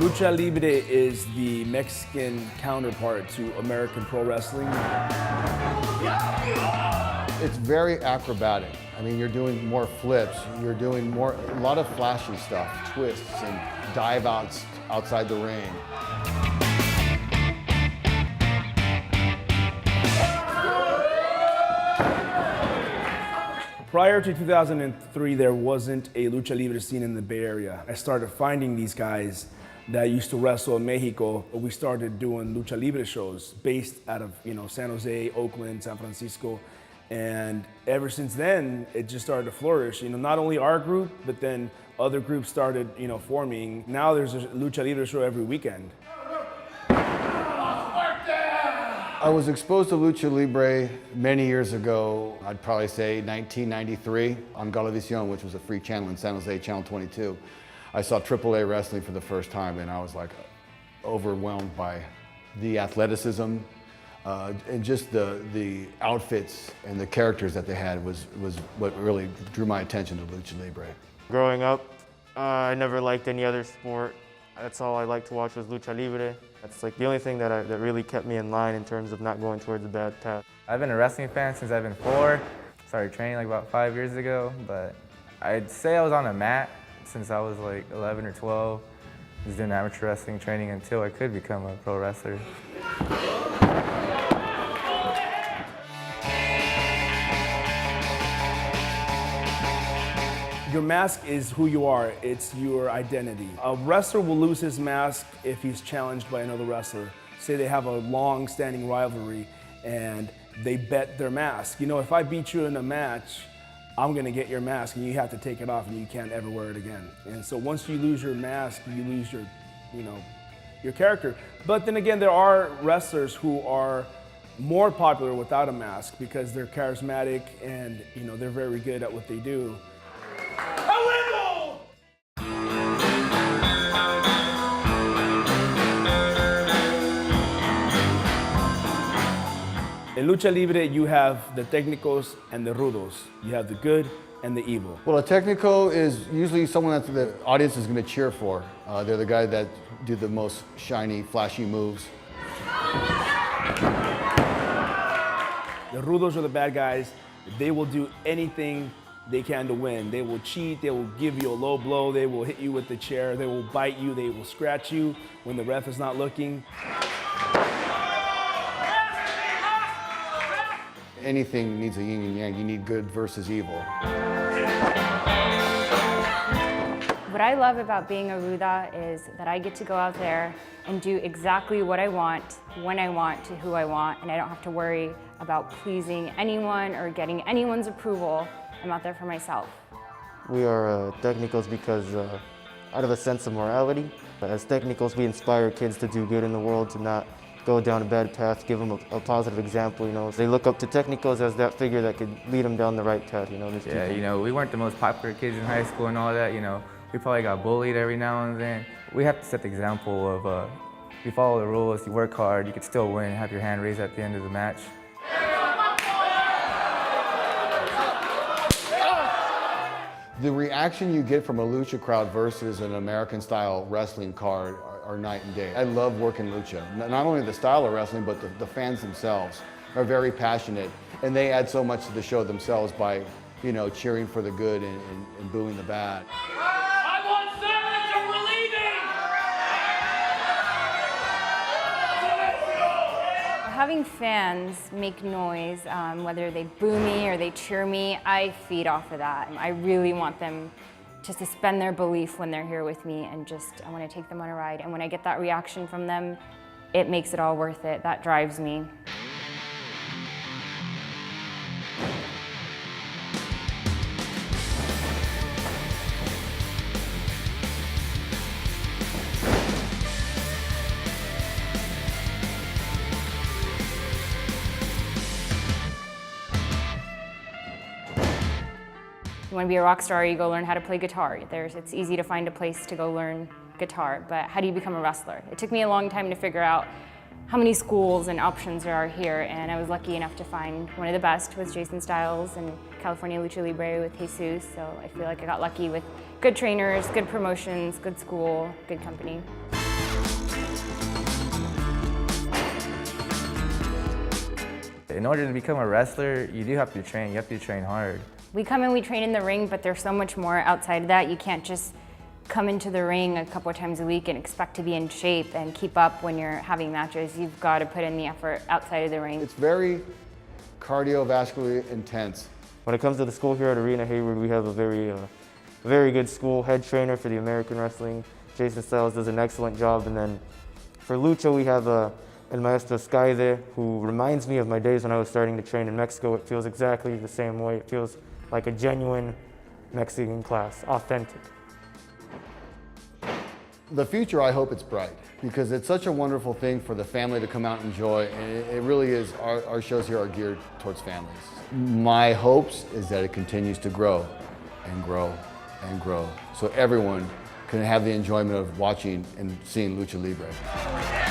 Lucha Libre is the Mexican counterpart to American pro wrestling. It's very acrobatic. I mean, you're doing more flips, you're doing a lot of flashy stuff, twists and dive outs outside the ring. Prior to 2003, there wasn't a Lucha Libre scene in the Bay Area. I started finding these guys that used to wrestle in Mexico. We started doing Lucha Libre shows based out of San Jose, Oakland, San Francisco. And ever since then, it just started to flourish. Not only our group, but then other groups started, forming. Now there's a Lucha Libre show every weekend. I was exposed to Lucha Libre many years ago. I'd probably say 1993 on Galavisión, which was a free channel in San Jose, Channel 22. I saw AAA wrestling for the first time, and I was like overwhelmed by the athleticism, and just the outfits and the characters that they had was what really drew my attention to Lucha Libre. Growing up, I never liked any other sport. That's all I liked to watch was Lucha Libre. That's like the only thing that really kept me in line in terms of not going towards a bad path. I've been a wrestling fan since I've been 4. Started training like about 5 years ago, but I'd say I was on a mat since I was like 11 or 12. I was doing amateur wrestling training until I could become a pro wrestler. Your mask is who you are. It's your identity. A wrestler will lose his mask if he's challenged by another wrestler. Say they have a long-standing rivalry and they bet their mask. If I beat you in a match, I'm gonna get your mask and you have to take it off and you can't ever wear it again. And so once you lose your mask, you lose your, your character. But then again, there are wrestlers who are more popular without a mask because they're charismatic and they're very good at what they do. In Lucha Libre, you have the Tecnicos and the Rudos. You have the good and the evil. Well, a Tecnico is usually someone that the audience is going to cheer for. They're the guys that do the most shiny, flashy moves. The Rudos are the bad guys. They will do anything they can to win. They will cheat, they will give you a low blow, they will hit you with the chair, they will bite you, they will scratch you when the ref is not looking. Anything needs a yin and yang. You need good versus evil. What I love about being a Ruda is that I get to go out there and do exactly what I want, when I want, to who I want, and I don't have to worry about pleasing anyone or getting anyone's approval. I'm out there for myself. We are Tecnicos because out of a sense of morality. As Tecnicos, we inspire kids to do good in the world, to not go down a bad path, give them a positive example, They look up to Tecnicos as that figure that could lead them down the right path, Yeah, we weren't the most popular kids in high school and all that, We probably got bullied every now and then. We have to set the example of, you follow the rules, you work hard, you can still win, have your hand raised at the end of the match. The reaction you get from a lucha crowd versus an American-style wrestling card are night and day. I love working lucha. Not only the style of wrestling, but the fans themselves are very passionate, and they add so much to the show themselves by, cheering for the good and booing the bad. I want silence or we're leaving! Having fans make noise, whether they boo me or they cheer me, I feed off of that. I really want them to suspend their belief when they're here with me and I want to take them on a ride. And when I get that reaction from them, it makes it all worth it. That drives me. You want to be a rock star, you go learn how to play guitar. It's easy to find a place to go learn guitar, but how do you become a wrestler? It took me a long time to figure out how many schools and options there are here, and I was lucky enough to find one of the best with Jason Styles and California Lucha Libre with Jesus, so I feel like I got lucky with good trainers, good promotions, good school, good company. In order to become a wrestler, you do have to train. You have to train hard. We come in, we train in the ring, but there's so much more outside of that. You can't just come into the ring a couple of times a week and expect to be in shape and keep up when you're having matches. You've got to put in the effort outside of the ring. It's very cardiovascularly intense. When it comes to the school here at Arena Hayward, we have a very good school. Head trainer for the American Wrestling, Jason Styles, does an excellent job. And then for Lucha, we have El Maestro Sky there, who reminds me of my days when I was starting to train in Mexico. It feels exactly the same way. It feels like a genuine Mexican class, authentic. The future, I hope it's bright, because it's such a wonderful thing for the family to come out and enjoy, and it really is. Our shows here are geared towards families. My hopes is that it continues to grow and grow and grow, so everyone can have the enjoyment of watching and seeing Lucha Libre.